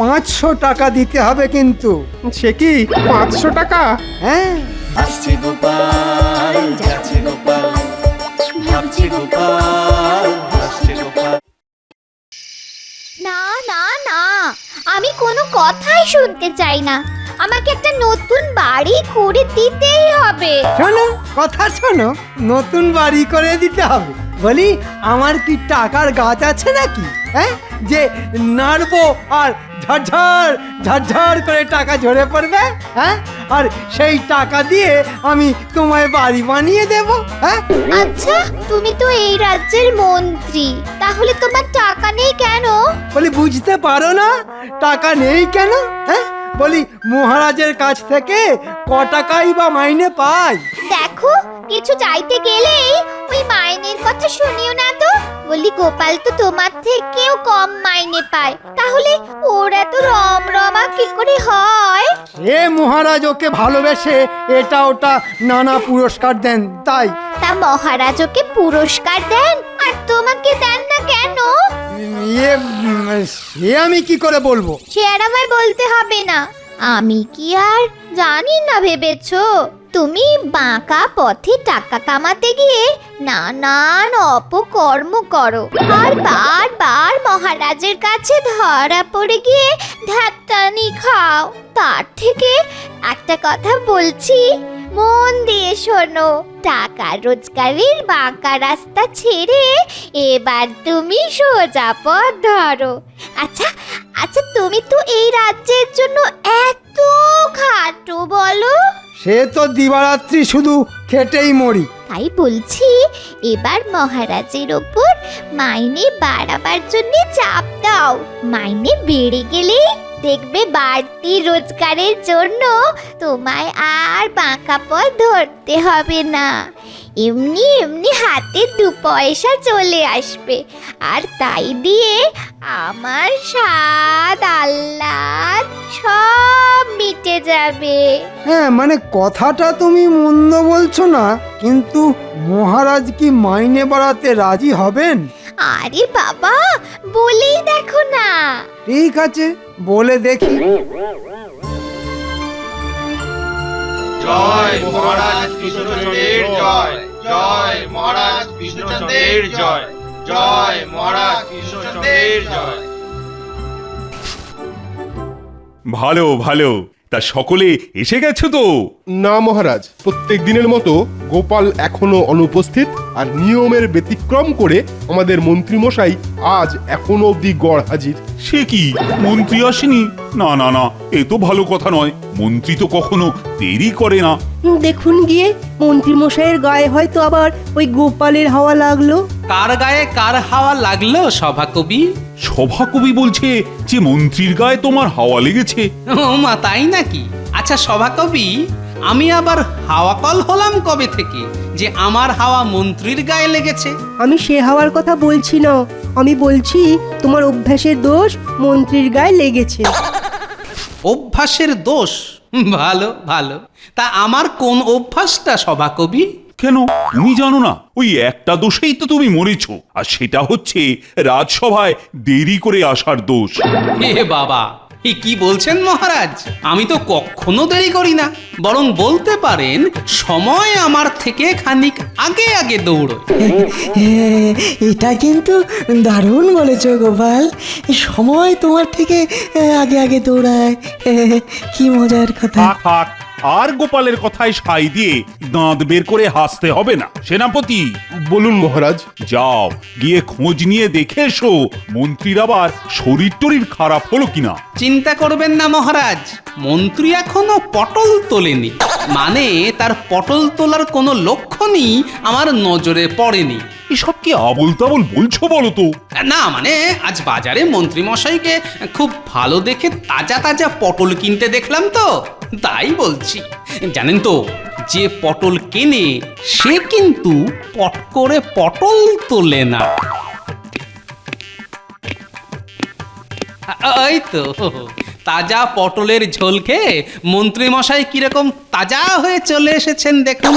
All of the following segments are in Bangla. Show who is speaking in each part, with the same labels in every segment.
Speaker 1: 500 টাকা দিতে হবে কিন্তু।
Speaker 2: সে কি 500 টাকা?
Speaker 1: হ্যাঁ,
Speaker 3: আসছে গোপাল যাচ্ছে গোপাল ভাবছে গোপাল হাসছে গোপাল।
Speaker 4: না না না, আমি কোনো কথাই শুনতে চাই না। আমাকে একটা নতুন বাড়ি করে দিতেই হবে।
Speaker 1: শোনো কথা শোনো, নতুন বাড়ি করে দিতে হবে। বলি আমার কি টাকার গাছ আছে নাকি? হ্যাঁ, যে নাড়বো আর ঝরঝর ঝরঝর করে টাকা ঝরে পড়বে। হ্যাঁ, আর সেই টাকা দিয়ে আমি তোমায় বাড়ি বানিয়ে দেব। হ্যাঁ,
Speaker 4: আচ্ছা, তুমি তো এই রাজ্যের মন্ত্রী, তাহলে তোমার টাকা নেই কেন?
Speaker 1: বলি বুঝতে পারো না টাকা নেই কেন? হ্যাঁ, বলি মহারাজের কাছ থেকে ক টাকাই বা মাইনে পাই।
Speaker 4: দেখো, কিছু চাইতে গেলেই ওই মাইনের কথা শুনিও না তো। বলি গোপাল তো তোমার থেকেও কম মাইনে পায়, তাহলে ওরা তো রমরমা কি করে হয়?
Speaker 1: এ মহারাজ ওকে ভালোবেসে এটা ওটা নানা পুরস্কার দেন, তাই।
Speaker 4: তা মহারাজ ওকে পুরস্কার দেন আর তোমাকে দেন না কেন?
Speaker 1: সে আমি কি করে বলবো?
Speaker 4: সে আর আমায় বলতে হবে না। আমি কি আর জানি না ভেবেছো? তুমি বাঁকা পথে টাকা কামাতে গিয়ে নানান অপকর্ম করো আর বারবার মহারাজের কাছে ধরা পড়ে গিয়ে ধ্যাত্তানি খাও। তার থেকে একটা কথা বলছি, মন দিয়ে শোনো। টাকা রোজগারের বাঁকা রাস্তা ছেড়ে এবার তুমি সোজা পথ ধরো। আচ্ছা আচ্ছা, তুমি তো এই রাজ্যের জন্য এত খাটো বলো।
Speaker 1: সে তো দিবারাত্রি শুধু খেটেই মরি।
Speaker 4: তাই বলছি, এবার মহারাজের ওপর মাইনে বাড়াবার জন্য চাপ দাও। মাইনে বেড়ে গেলেই দেখবে বাড়তি রোজগারের জন্য তোমায় আর বাঁকা পথ ধরতে হবে না। এমনি এমনি হাতে 2 পয়সা চলে আসবে, আর তাই দিয়ে আমার স্বাদ আহ্লাদ সব মিটে যাবে।
Speaker 1: হ্যাঁ, মানে কথাটা তুমি মন্দ বলছো না, কিন্তু মহারাজ কি মাইনে বাড়াতে রাজি হবেন?
Speaker 4: আরে বাবা, বলেই দেখো না।
Speaker 1: ঠিক আছে, বলে দেখি।
Speaker 5: জয় মহারাজ কৃষ্ণচন্দ্রের জয়, জয় মহারাজ কৃষ্ণচন্দ্রের জয়, জয় মহারাজ কৃষ্ণচন্দ্রের জয়।
Speaker 6: ভালো ভালো, তা সকলে এসে গেছো তো?
Speaker 2: না মহারাজ, প্রত্যেক দিনের মতো গোপাল এখনো অনুপস্থিত, আর নিয়মের ব্যতিক্রম করে আমাদের মন্ত্রী মশাই আজ এখনো অবধি গড় হাজির।
Speaker 6: সে কি, মন্ত্রী আসেনি? না না না, এ তো ভালো কথা নয়। মন্ত্রী তো কখনো দেরি করে না।
Speaker 7: দেখুন গিয়ে, মন্ত্রী মশাইয়ের গায়ে হয়তো আবার ওই গোপালের হাওয়া লাগলো।
Speaker 8: কার গায়ে কার হাওয়া লাগলো সভাকবি?
Speaker 6: সভাকবি বলছে যে মন্ত্রীর গায়ে তোমার হাওয়া লেগেছে।
Speaker 8: ও মা, তাই নাকি? আচ্ছা সভাকবি, আমি আবার হাওয়া কল হলাম কবে থেকে যে আমার হাওয়া মন্ত্রীর গায়ে লেগেছে?
Speaker 7: আমি সে হাওয়ার কথা বলছি না, আমি বলছি তোমার অভ্যাসের দোষ মন্ত্রীর গায়ে লেগেছে।
Speaker 8: অভ্যাসের দোষ? ভালো ভালো, তা আমার কোন অভ্যাসটা সভাকবি?
Speaker 6: কেন, তুমি জানো না? ওই একটা দোষেই তো তুমি মরেছো, আর সেটা হচ্ছে রাজসভায় দেরি করে আসার দোষ।
Speaker 8: হে বাবা, এ কি বলছেন মহারাজ? আমি তো কখনো দেরি করি না, বরং বলতে পারেন সময় আমার থেকে খানিক আগে আগে দৌড়য়।
Speaker 9: এটা কিন্তু দারুণ বলেছ গোপাল। সময় তোমার থেকে আগে আগে দৌড়ায়, কি মজার কথা।
Speaker 6: থাক থাক, আর গোপালের কথায় সাই দিয়ে দাঁত বের করে হাসতে হবে না। সেনাপতি,
Speaker 2: বলুন মহারাজ।
Speaker 6: যাও গিয়ে খোঁজ নিয়ে দেখে এসো মন্ত্রীর আবার শরীর টরীর খারাপ হলো কিনা।
Speaker 8: চিন্তা করবেন না মহারাজ, মন্ত্রী এখনো পটল তোলেনি, মানে তার পটল তোলার কোনো লক্ষণই আমার নজরে পড়েনি।
Speaker 6: এসব কি আবল তাবল বলছো বলো তো?
Speaker 8: না মানে, আজ বাজারে মন্ত্রী মশাইকে খুব ভালো দেখে তাজা তাজা পটল কিনতে দেখলাম তো, তাই বলছি। জানেন তো, যে পটল কেনে সে কিন্তু পট করে পটল তোলে না। ওই তো তাজা পটলের ঝোল খেয়ে মন্ত্রী মশাই কিরকম তাজা হয়ে চলে এসেছেন দেখুন।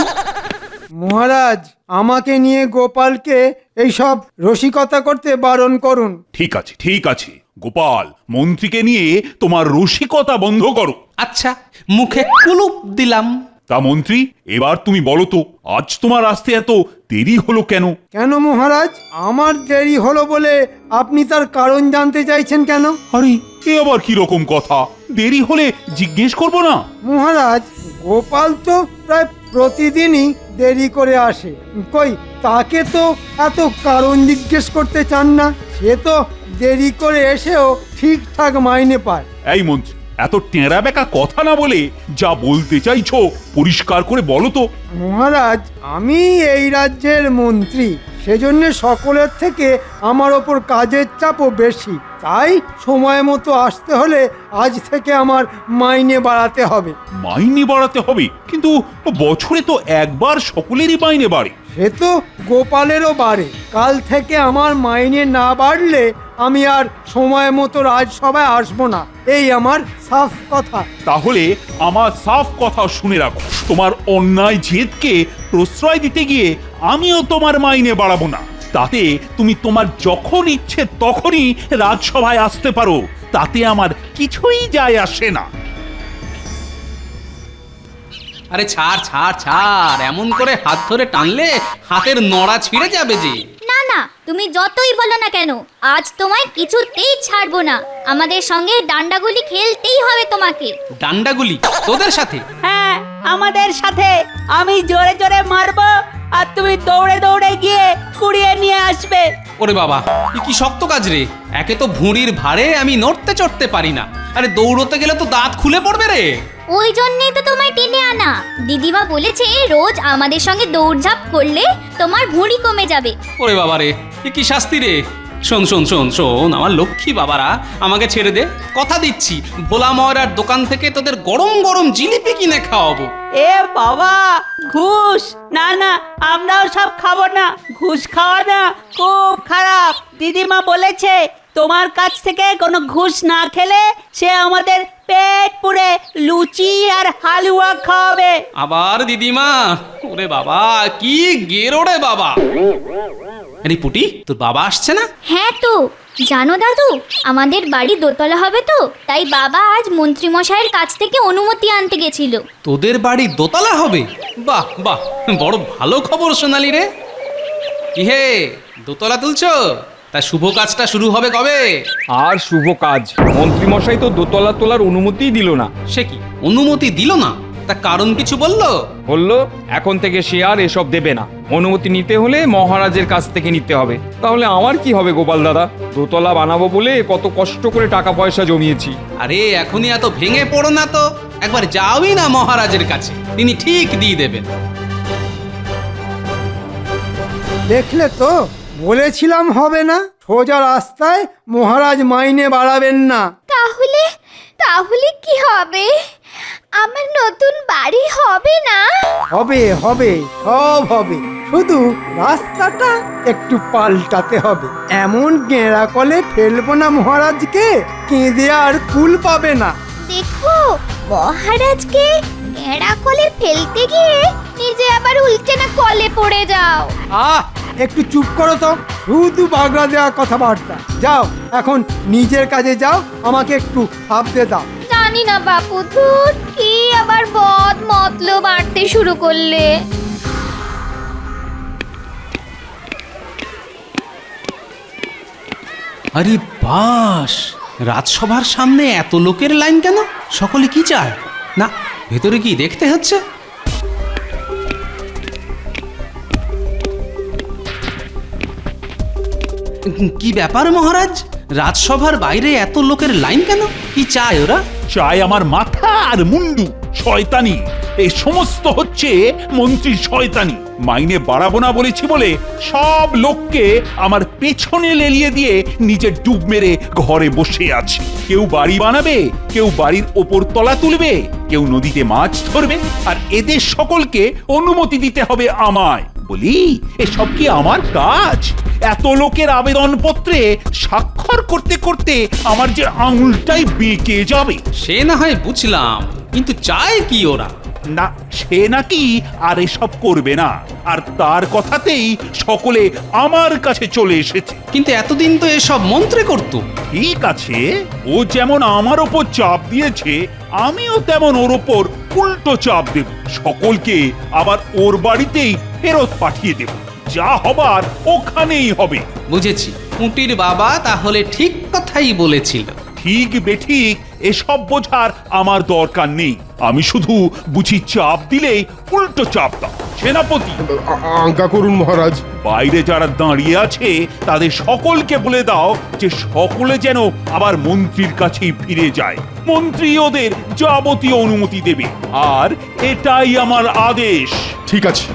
Speaker 1: মহারাজ, আমাকে নিয়ে গোপালকে এইসব রসিকতা করতে বারণ করুন।
Speaker 6: ঠিক আছে ঠিক আছে, গোপাল, মন্ত্রীকে নিয়ে তোমার রসিকতা বন্ধ করো।
Speaker 8: আচ্ছা, মুখে কুলুপ দিলাম।
Speaker 6: তা মন্ত্রী, এবার তুমি বলো তো, আজ তোমার আসতে এত দেরি হলো কেন?
Speaker 1: কেন মহারাজ, আমার দেরি হলো বলে আপনি তার কারণ জানতে চাইছেন কেন?
Speaker 6: আরে, এ আবার কি রকম কথা? দেরি হলে জিজ্ঞেস করবো না?
Speaker 1: মহারাজ, গোপাল তো প্রায় প্রতিদিনই দেরি করে আসে। কই, তাকে তো এত কারণ জিজ্ঞেস করতে চান না? সে তো দেরি করে এসেও ঠিকঠাক মাইনে পায়।
Speaker 6: এই মন্ত্রী, এত টেঁড়া বেঁকা কথা না বলে যা বলতে চাইছো পরিষ্কার করে বলো তো।
Speaker 1: মহারাজ, আমি এই রাজ্যের মন্ত্রী, সেজন্য সকলের থেকে আমার ওপর কাজের চাপও বেশি। তাই সময় মতো আসতে হলে আজ থেকে আমার মাইনে বাড়াতে হবে।
Speaker 6: মাইনে বাড়াতে হবে? কিন্তু বছরে তো একবার সকলেরই মাইনে বাড়ে।
Speaker 1: সে তো গোপালেরও বাড়ে। কাল থেকে আমার মাইনে না বাড়লে আমি আর সময় মতো রাজসভায় আসবো না, এই আমার সাফ কথা।
Speaker 6: তাহলে আমার সাফ কথা শুনে রাখো, তোমার অন্যায় জেদকে প্রশ্রয় দিতে গিয়ে আমিও তোমার মাইনে বাড়াবো না। তাতে তুমি তোমার যখন ইচ্ছে তখনই রাজসভায় আসতে পারো, তাতে আমার কিছুই যায় আসে না।
Speaker 8: আরে ছাড় ছাড় ছাড়, এমন করে হাত ধরে টানলে হাতের নড়া ছিঁড়ে যাবে যে।
Speaker 4: না না, তুমি যতই বলো না কেন, আজ তোমায় কিছুতেই ছাড়বো না। আমাদের সঙ্গে ডান্ডাগুলি খেলতেই হবে তোমাকে।
Speaker 8: ডান্ডাগুলি তোদের সাথে?
Speaker 10: হ্যাঁ, আমাদের সাথে। আমি জোরে জোরে মারবো আর তুমি দৌড়ে দৌড়ে গিয়ে কুড়িয়ে নিয়ে আসবে।
Speaker 8: ওরে বাবা, এ কি শক্ত কাজ রে! একে তো ভুঁড়ির ভারে আমি নড়তে চড়তে পারি না, আরে দৌড়তে গেলে তো দাঁত খুলে পড়বে রে।
Speaker 4: ওই জন্যই তো তোমায় টেনে আনা। দিদিমা বলেছে রোজ আমাদের সঙ্গে দৌড়ঝাঁপ করলে তোমার ভুঁড়ি কমে যাবে।
Speaker 8: ওরে বাবা রে, এ কি শাস্তি রে! শোন শোন শোন শোন, আমার লক্ষ্মী বাবারা, আমাকে ছেড়ে দে। কথা দিচ্ছি, ভোলা ময়রার দোকান থেকে তোদের গরম গরম জিলিপি কিনে খাওয়াবো।
Speaker 10: এ বাবা, ঘুষ! না না, আমরাও সব খাবো না। ঘুষ খাওয়া না খুব খারাপ। দিদিমা বলেছে তোমার কাছ থেকে কোনো ঘুষ না খেলে সে আমাদের পেট পুরে লুচি আর হালুয়া খাওয়াবে।
Speaker 8: আবার দিদিমা? ওরে বাবা, কি গেরো রে বাবা! আরে পুটি, তোর বাবা আসছে না?
Speaker 4: হ্যাঁ তো, জানো দাদু, আমাদের বাড়ি দোতলা হবে তো, তাই বাবা আজ মন্ত্রীমশাইয়ের কাছ থেকে অনুমতি আনতে গেছিল।
Speaker 8: তোদের বাড়ি দোতলা হবে? বাহ বাহ, বড় ভালো খবর শোনালি রে। কি হে, দোতলা তুলছো? তা শুভ কাজটা শুরু হবে কবে?
Speaker 11: আর শুভ কাজ? মন্ত্রীমশাই তো দোতলা তোলার অনুমতিই দিল না।
Speaker 8: সে কি, অনুমতি দিল না? তা কারণ কিছু বললো?
Speaker 11: বললো এখন থেকে সে আর এসব দেবে না, অনুমতি নিতে হলে মহারাজের কাছ থেকে নিতে হবে। তাহলে আমার কি হবে গোপাল দাদা? দোতলা বানাবো বলে কত কষ্ট করে টাকা পয়সা জমিয়েছি।
Speaker 8: আরে এখনই এত ভেঙে পড়ো না তো, একবার যাওই না মহারাজের কাছে, তিনি ঠিক দিয়ে দেবেন।
Speaker 1: দেখলে তো, বলেছিলাম হবে না। সোজা রাস্তায় মহারাজ মাইনে বাড়াবেন না।
Speaker 4: তাহলে তাহলে কি হবে? আমার নতুন বাড়ি হবে না?
Speaker 1: হবে হবে, সব হবে, শুধু রাস্তাটা একটু পাল্টাতে হবে। এমন গেঁড়া কলে ফেলবো না মহারাজকে, কেঁদে আর কুল পাবে না।
Speaker 4: দেখো, মহারাজকে গেঁড়া কলে ফেলতে গিয়ে নিজে আবার উল্টে না কলে পড়ে যাও।
Speaker 1: একটু চুপ করো তো, শুধু বাগড়া দেওয়া কথাবার্তা। যাও, এখন নিজের কাজে যাও, আমাকে একটু ভাবতে দাও।
Speaker 4: জানি না বাপু, ধুর, কি আবার বদ মতলব বাড়তে শুরু করলে।
Speaker 8: আরে বাস, রাজসভার সামনে এত লোকের লাইন কেন? সকলে কি চায়? না, ভেতরে কি দেখতে হচ্ছে? কি ব্যাপার মহারাজ? রাজসভার বাইরে এত লোকের লাইন কেন? কি চায় ওরা?
Speaker 6: চাই আমার মাথা আর মুন্ডু। শয়তানি, এই সমস্ত হচ্ছে মন্ত্রীর শয়তানি। মাইনে বাড়াবো না বলেছি বলে সব লোককে আমার পেছনে লেলিয়ে দিয়ে নিজে ডুব মেরে ঘরে বসে আছে। কেউ বাড়ি বানাবে, কেউ বাড়ির ওপর তলা তুলবে, কেউ নদীতে মাছ ধরবে, আর এদের সকলকে অনুমতি দিতে হবে আমায়। বলি, এসব কি আমার কাজ? এত লোকের আবেদনপত্রে স্বাক্ষর করতে করতে আমার যে আঙুলটাই বেঁকে যাবে।
Speaker 8: সে না হয় বুঝলাম, কিন্তু চায় কি ওরা?
Speaker 6: না, সে নাকি আর এসব করবে না, আর তার কথাতেই সকলে আমার কাছে চলে এসেছে।
Speaker 8: কিন্তু এতদিন তো এসব মন্ত্রী করতো।
Speaker 6: ঠিক আছে, ও যেমন আমার ওপর চাপ দিয়েছে, আমিও তেমন ওর ওপর উল্টো চাপ দেব। সকলকে আবার ওর বাড়িতেই ফেরত পাঠিয়ে দেব। যা হবার ওখানেই হবে।
Speaker 8: বুঝেছি, পুঁটির বাবা তাহলে ঠিক কথাই বলেছিল।
Speaker 6: ঠিক বেঠিক এসব বোঝার আমার দরকার নেই। আমি শুধু বুঝি চাপ দিলেই উল্টো চাপ দাও। সেনাপতি,
Speaker 2: আজ্ঞা করুন মহারাজ।
Speaker 6: বাইরে যারা দাঁড়িয়ে আছে তাদের সকলকে বলে দাও যে সকলে যেন আবার মন্ত্রীর কাছেই ফিরে যায়। মন্ত্রী ওদের যাবতীয় অনুমতি দেবে, আর এটাই আমার আদেশ।
Speaker 2: ঠিক আছে।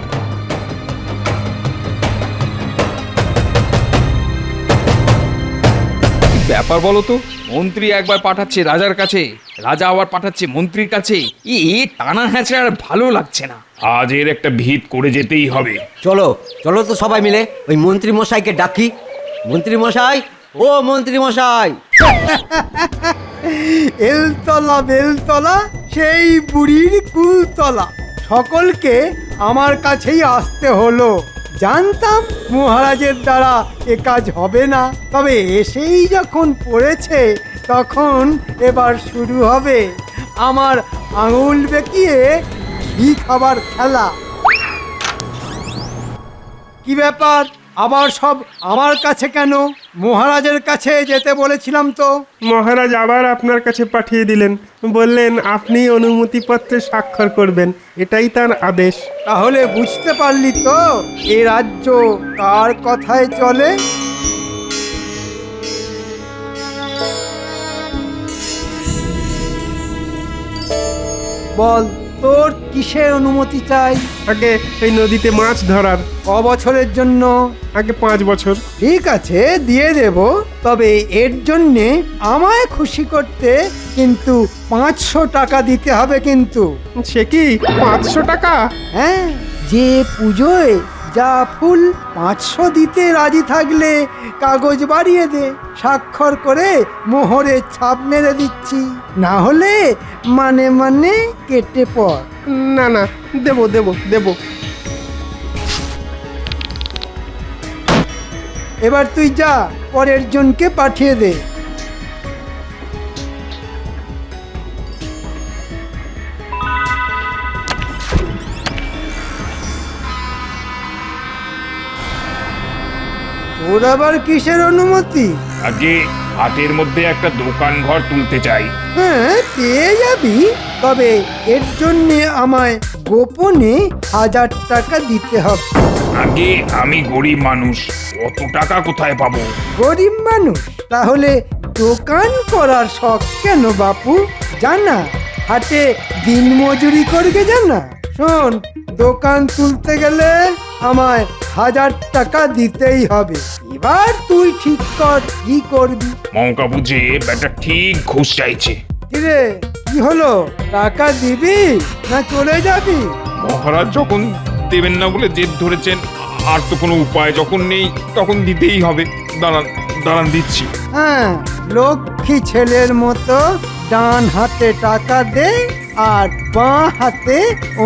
Speaker 11: ব্যাপার বলো তো, মন্ত্রী একবার পাঠাচ্ছে রাজার কাছে, রাজা আবার পাঠাচ্ছে মন্ত্রীর কাছে। এ টানা হ্যাঁচড়ে আর ভালো লাগছে না। আজ এর একটা ভিত করে যেতেই হবে।
Speaker 12: চলো চলো তো সবাই মিলে ওই মন্ত্রী মশাইকে ডাকি। মন্ত্রী মশাই, ও মন্ত্রী মশাই।
Speaker 1: এলতলা বেলতলা সেই বুড়ির কুলতলা, সকলকে আমার কাছেই আসতে হলো। জানতাম মহারাজের দ্বারা এ কাজ হবে না, তবে এসেই যখন পড়েছে তখন এবার শুরু হবে আমার আঙুল বেঁকিয়ে ঘি খাবার খেলা। কি ব্যাপার, আবার সব আমার কাছে কেন? মহারাজের কাছে যেতে বলেছিলাম তো।
Speaker 13: মহারাজ আবার আপনার কাছে পাঠিয়ে দিলেন, বললেন আপনি অনুমতিপত্রে স্বাক্ষর করবেন, এটাই তার আদেশ।
Speaker 1: তাহলে বুঝতে পারলি তো এ রাজ্য কার কথায় চলে? বল, তোর কিসের অনুমতি চাই?
Speaker 13: আগে এই নদীতে মাছ ধরার।
Speaker 1: ক বছরের জন্য?
Speaker 13: আগে 5 বছর।
Speaker 1: ঠিক আছে, দিয়ে দেব, তবে এর জন্যে আমায় খুশি করতে কিন্তু 500 টাকা দিতে হবে কিন্তু।
Speaker 13: সে কি 500 টাকা?
Speaker 1: হ্যাঁ, যে পুজোয় যা ফুল 500 দিতে রাজি থাকলে কাগজ বাড়িয়ে দে, স্বাক্ষর করে মোহরে ছাপ মেরে দিচ্ছি, না হলে মানে মানে কেটে পড়।
Speaker 13: না না, দেবো দেবো দেবো।
Speaker 1: এবার তুই যা, পরের জনকে পাঠিয়ে দে। তোর আবার কিসের অনুমতি?
Speaker 11: আগে হাটের মধ্যে একটা দোকান ঘর তুলতে চাই।
Speaker 1: হ্যাঁ, পেয়ে যাবি, তবে এর জন্য আমায় গোপনে 1000 টাকা দিতে হবে।
Speaker 11: আগে আমি গরিব মানুষ, অত টাকা কোথায় পাবো?
Speaker 1: গরিব মানুষ? তাহলে দোকান করার শখ কেন বাপু? জানা হাটে দিন মজুরি করবে, জানা। শোন, দোকান তুলতে গেলে আমায় 1000 টাকা দিতেই হবে। এবার তুই ঠিক কর কি করবি।
Speaker 11: মৌকা বুঝে বেটা ঠিক ঘুষ চাইছে।
Speaker 1: কিরে, কি হলো? টাকা দিবি না চলে যাবি?
Speaker 11: মহারাজ যখন দেবেন না বলে জেদ ধরেছেন, আর তো কোনো উপায় যখন নেই, তখন দিতেই হবে। দাঁড়ান দাঁড়ান, দিচ্ছি।
Speaker 1: হ্যাঁ, লক্ষ্মী ছেলের মতো ডান হাতে টাকা দে আর বাঁ হাতে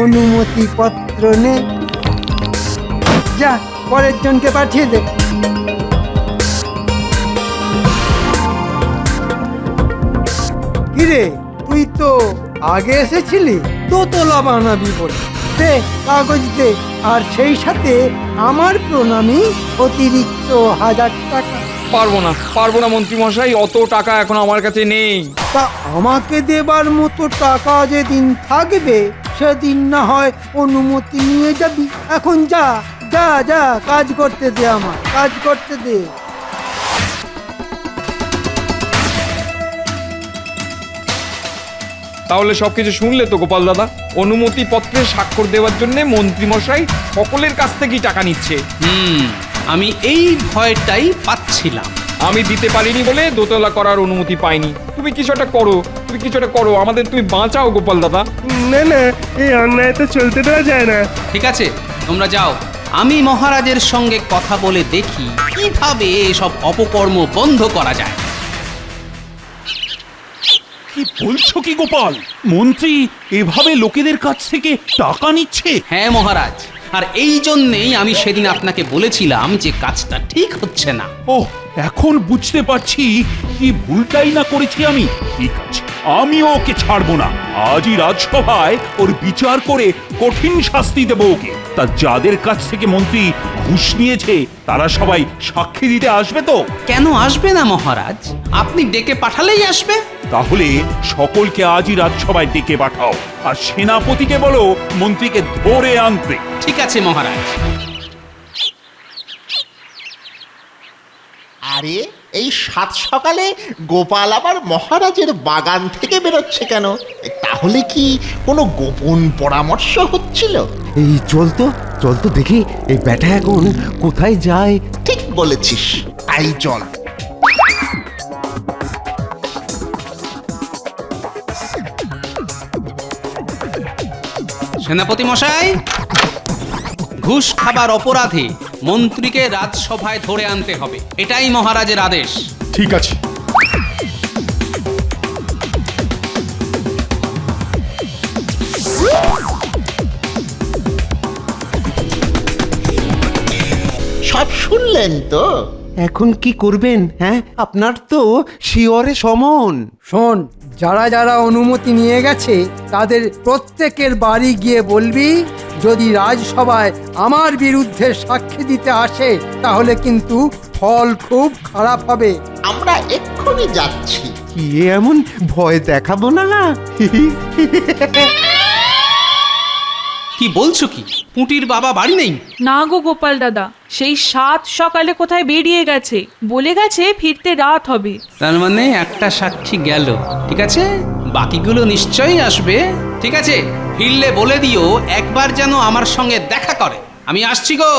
Speaker 1: অনুমতি পত্র নে। যা, পরের জনকে পাঠিয়ে দে। কিরে, তুই তো আগে এসেছিলি, দোতলা বানাবি বলে। দে কাগজ দে, আর সেই সাথে আমার প্রণামী অতিরিক্ত 1000 টাকা।
Speaker 11: পারবো না মন্ত্রী মশাই, অত টাকা এখন আমার কাছে নেই।
Speaker 1: তা আমাকে দেবার মতো টাকা যেদিন থাকবে সেদিন না হয় অনুমতি নিয়ে যাবি। এখন যা যা যা, কাজ করতে দে, আমার কাজ করতে দে।
Speaker 11: তাহলে সবকিছু শুনলে তো গোপাল দাদা? অনুমতি পত্রে স্বাক্ষর দেওয়ার জন্য মন্ত্রী মশাই সকলের কাছ থেকেই টাকা নিচ্ছে।
Speaker 8: আমি এই ভয়টাই পাচ্ছিলাম।
Speaker 11: আমি দিতে পারিনি বলে দোতলা করার অনুমতি পাইনি। তুমি কিছুটা করো, আমাদের তুমি বাঁচাও গোপাল দাদা।
Speaker 13: না না, এই অন্যায় তো চলতে দেওয়া যায় না।
Speaker 8: ঠিক আছে, তোমরা যাও, আমি মহারাজের সঙ্গে কথা বলে দেখি কিভাবে এসব অপকর্ম বন্ধ করা যায়।
Speaker 6: কি বলছো কি গোপাল? মন্ত্রী এভাবে লোকেদের কাছ থেকে টাকা নিচ্ছে?
Speaker 8: হ্যাঁ মহারাজ, আর এই জন্যেই আমি সেদিন আপনাকে বলেছিলাম যে কাজটা ঠিক হচ্ছে না।
Speaker 6: ও, এখন বুঝতে পারছি কি ভুলটাই না করেছি আমি। ঠিক আছে, আমিও ওকে ছাড়বো না। আজই রাজসভায় ওর বিচার করে কঠিন শাস্তি দেবো ওকে। তা যাদের কাছ থেকে মন্ত্রী ঘুষ নিয়েছে তারা সবাই সাক্ষী দিতে আসবে তো?
Speaker 8: কেন আসবে না মহারাজ? আপনি ডেকে পাঠালেই আসবে।
Speaker 6: তাহলে সকলকে আজই রাজসভায় ডেকে পাঠাও, আর সেনাপতিকে বলো মন্ত্রীকে ধরে আনতে।
Speaker 8: ঠিক আছে মহারাজ।
Speaker 14: আরে এই সাত সকালে গোপাল আবার মহারাজের বাগান থেকে বেরোচ্ছে কেন? তাহলে কি কোনো গোপন পরামর্শ হচ্ছিল?
Speaker 15: এই চল তো দেখি এই ব্যাটা এখন কোথায় যায়।
Speaker 14: ঠিক বলেছিস, তাই চল।
Speaker 8: সেনাপতি মশাই, ঘুষ খাবার অপরাধে মন্ত্রীকে রাজসভায় ধরে আনতে হবে, এটাই মহারাজের আদেশ।
Speaker 2: ঠিক আছে।
Speaker 14: সব শুনলেন তো?
Speaker 15: এখন কি করবেন? হ্যাঁ, আপনার তো শিয়রে সমন।
Speaker 1: শোন, যারা যারা অনুমতি নিয়ে গেছে তাদের প্রত্যেকের বাড়ি গিয়ে বলবি, যদি রাজসভায় আমার বিরুদ্ধে সাক্ষী দিতে আসে তাহলে কিন্তু ফল খুব খারাপ হবে।
Speaker 14: আমরা এক্ষুনি যাচ্ছি।
Speaker 15: কি এমন ভয় দেখাবো না?
Speaker 8: কি বলছো কি? পুঁটির বাবা বাড়ি নেই?
Speaker 16: না গো গোপাল দাদা, সেই 7 সকালে কোথায় বেরিয়ে গেছে, বলে গেছে ফিরতে রাত হবে।
Speaker 8: তার মানে একটা সাক্ষী গেল। ঠিক আছে, বাকিগুলো নিশ্চয়ই আসবে। ঠিক আছে, ফিরলে বলে দিও একবার যেন আমার সঙ্গে দেখা করে। আমি আসছি গো।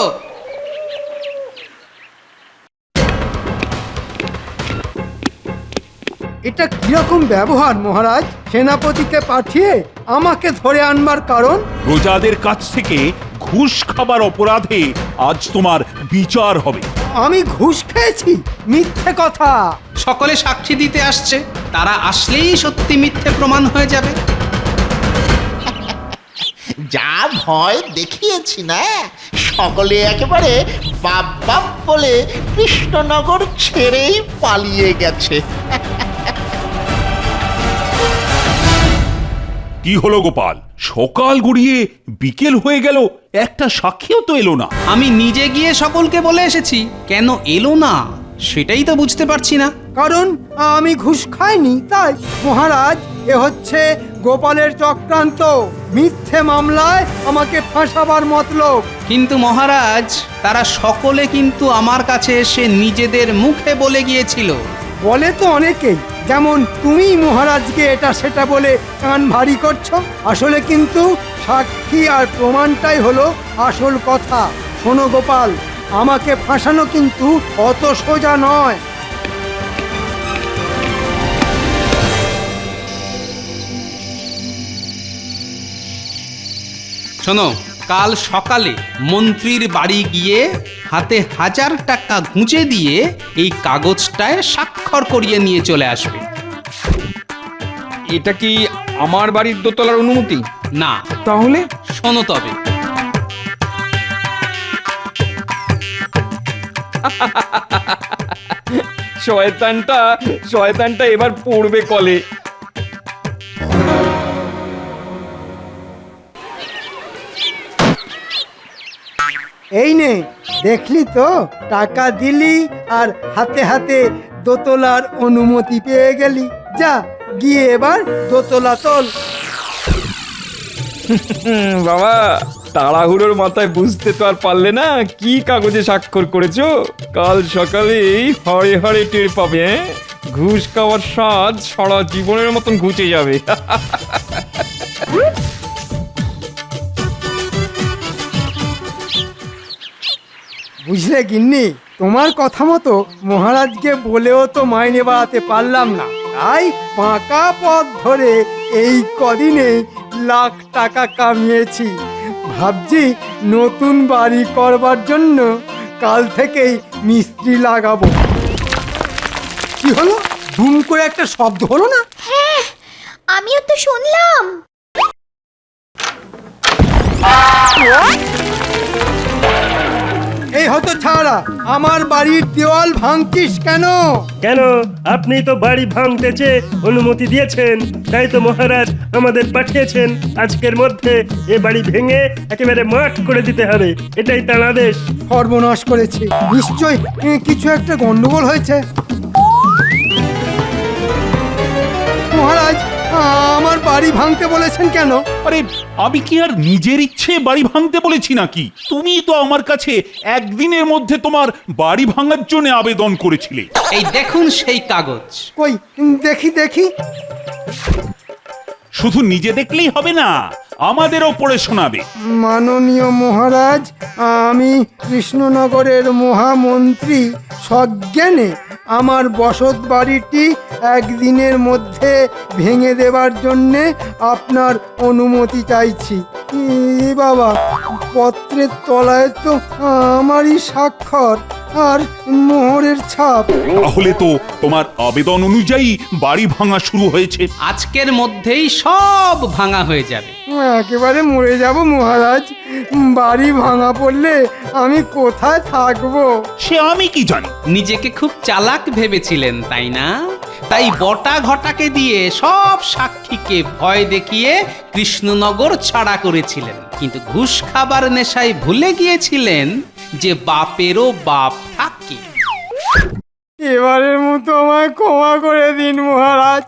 Speaker 1: এটা কিরকম ব্যবহার মহারাজ? সেনাপতিকে পাঠিয়ে আমাকে ধরে আনবার কারণ?
Speaker 6: প্রজাদের কাছ থেকে ঘুষ খাবার অপরাধে আজ তোমার বিচার হবে।
Speaker 1: আমি ঘুষ খেয়েছি? মিথ্যে কথা।
Speaker 8: সকলে সাক্ষী দিতে আসছে, তারা আসলেই সত্যি মিথ্যে প্রমাণ হয়ে যাবে।
Speaker 14: যা ভয় দেখিয়েছি না, সকলে একেবারে বাপ বাপ বলে কৃষ্ণনগর ছেড়েই পালিয়ে গেছে।
Speaker 6: কি হলো গোপাল? সকাল গড়িয়ে বিকেল হয়ে গেল, একটা সাক্ষীও তো এলো না।
Speaker 8: আমি নিজে গিয়ে সকলকে বলে এসেছি, কেন এলো না সেটাই তো বুঝতে পারছি না।
Speaker 1: কারণ আমি ঘুষ খাইনি তাই। মহারাজ, এ হচ্ছে গোপালের চক্রান্ত। মিথ্যে মামলায় আমাকে ফাঁসাবার মতলব।
Speaker 8: কিন্তু মহারাজ, তারা সকলে কিন্তু আমার কাছে এসে নিজেদের মুখে বলে গিয়েছিল।
Speaker 1: বলে তো অনেকেই, যেমন তুমি মহারাজকে এটা সেটা বলে কান ভারী করছো। আসলে কিন্তু সাক্ষী আর প্রমাণটাই হলো আসল কথা। শোনো গোপাল, আমাকে ফাঁসানো কিন্তু অত সোজা নয়।
Speaker 8: শোনো, কাল সকালে মন্ত্রীর বাড়ি গিয়ে হাতে 1000 টাকা গুঁজে দিয়ে এই কাগজটায় স্বাক্ষর করিয়ে নিয়ে চলে আসবে।
Speaker 11: এটা কি আমার বাড়ির দোতলার অনুমতি?
Speaker 8: না।
Speaker 11: তাহলে?
Speaker 8: শোনো তবে।
Speaker 11: শয়তানটা এবার পড়বে কলে।
Speaker 1: এই নে, দেখলি তো, টাকা দিলি আর হাতে হাতে দোতলার অনুমতি পেয়ে গেলি। যা, গিয়ে এবার দোতলা তোল।
Speaker 11: বাবা, তাড়াহুড়োর মাথায় বুঝতে তো আর পারলে না কি কাগজে স্বাক্ষর করেছো। কাল সকালেই হরে হরে টের পাবে। ঘুষ খাওয়ার স্বাদ সারা জীবনের মতন ঘুচে যাবে।
Speaker 1: বুঝলে গিন্নি, তোমার কথা মতো মহারাজকে বলেও তো মাইনে বাড়াতে পারলাম না। তাই পাকা পথ ধরে এই কদিনে লাখ টাকা কামিয়েছি। ভাবছি নতুন বাড়ি করবার জন্য কাল থেকেই মিস্ত্রি লাগাবো। কি হলো? ধুম করে একটা শব্দ হলো না?
Speaker 4: হ্যাঁ, তো শুনলাম।
Speaker 1: এই হতো ছাড়া আমার বাড়ির দেওয়াল ভাঙছিস কেন?
Speaker 13: কেন আপনি তো বাড়ি ভাঙতে চেয়ে অনুমতি দিয়েছেন, তাই তো মহারাজ আমাদের পাঠিয়েছেন আজকের মধ্যে এ বাড়ি ভেঙে একেবারে মাঠ করে দিতে হবে, এটাই তার আদেশ।
Speaker 1: সর্বনাশ করেছে, নিশ্চয় কিছু একটা গন্ডগোল হয়েছে। মহারাজ, আমার বাড়ি ভাঙতে বলেছেন কেন?
Speaker 6: আরে আমি কি আর নিজের ইচ্ছে বাড়ি ভাঙতে বলেছি নাকি? তুমি তো আমার কাছে একদিনের মধ্যে তোমার বাড়ি ভাঙার জন্য আবেদন করেছিলে।
Speaker 8: এই দেখুন সেই কাগজ।
Speaker 1: কই দেখি দেখি।
Speaker 6: শুধু নিজে দেখলেই হবে না, আমাদেরও পড়ে শোনাবে।
Speaker 1: মাননীয় মহারাজ, আমি কৃষ্ণনগরের মহামন্ত্রী সজ্ঞানে আমার বসত বাড়িটি একদিনের মধ্যে ভেঙে দেবার জন্যে আপনার অনুমতি চাইছি। বাবা, পত্রের তলায় তো আমারই স্বাক্ষর আর মোহরের ছাপ।
Speaker 6: তাহলে তো তোমার আবেদন অনুযায়ী বাড়ি ভাঙা শুরু হয়েছে।
Speaker 8: আজকের মধ্যেই সব ভাঙা হয়ে যাবে।
Speaker 1: একেবারে মরে যাব মহারাজ, বাড়ি ভাঙা পড়লে আমি কোথায় থাকবো?
Speaker 6: সে আমি কি জানি।
Speaker 8: নিজেকে খুব চালাক ভেবেছিলেন তাই না? তাই বটা ঘটাকে দিয়ে সব সাক্ষীকে ভয় দেখিয়ে কৃষ্ণনগর ছাড়া করেছিলেন, কিন্তু ঘুষ খাবার নেশায় ভুলে গিয়েছিলেন যে বাপেরও বাপ থাকে।
Speaker 1: এবারের মতো আমায় ক্ষমা করে দিন মহারাজ।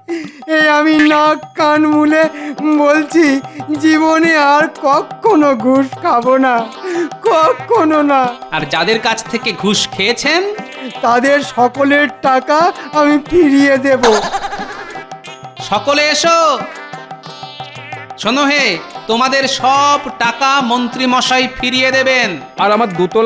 Speaker 1: এই আমি নাক কান মুলে বলছি, জীবনে আর কখনো ঘুষ খাবো না, কখনো না।
Speaker 8: আর যাদের কাছ থেকে ঘুষ খেয়েছেন
Speaker 1: তাদের সকলের টাকা আমি ফিরিয়ে দেব।
Speaker 8: সকলে এসো। শোনো হে, তোমাদের সব টাকা মন্ত্রী মশাই ফিরিয়ে দেবেন।
Speaker 11: আর আমার দোতলা